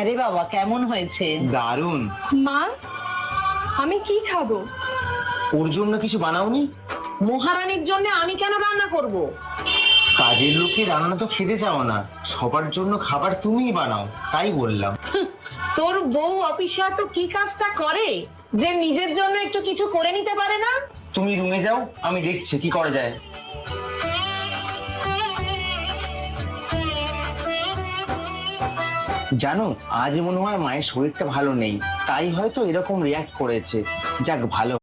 হ্যাঁ রে বাবা, কেমন হয়েছে? দারুণ। মা, আমি কি খাবো? ওর জন্য কিছু বানাওনি? মহারানীর জন্য আমি কেন রান্না করব? কাজের লোকে রান্না তো খেতে চাও না, সবার জন্য খাবার তুমিই বানাও, তাই বললাম। তোর বউ অফিসে তো কি কাজটা করে যে নিজের জন্য একটু কিছু করে নিতে পারে না? তুমি রুমে যাও, আমি দেখছি কি করা যায়। জানো, আজ মনে হয় মায়ের শরীরটা ভালো নেই, তাই হয়তো এরকম রিয়াক্ট করেছে। যাক, ভালো।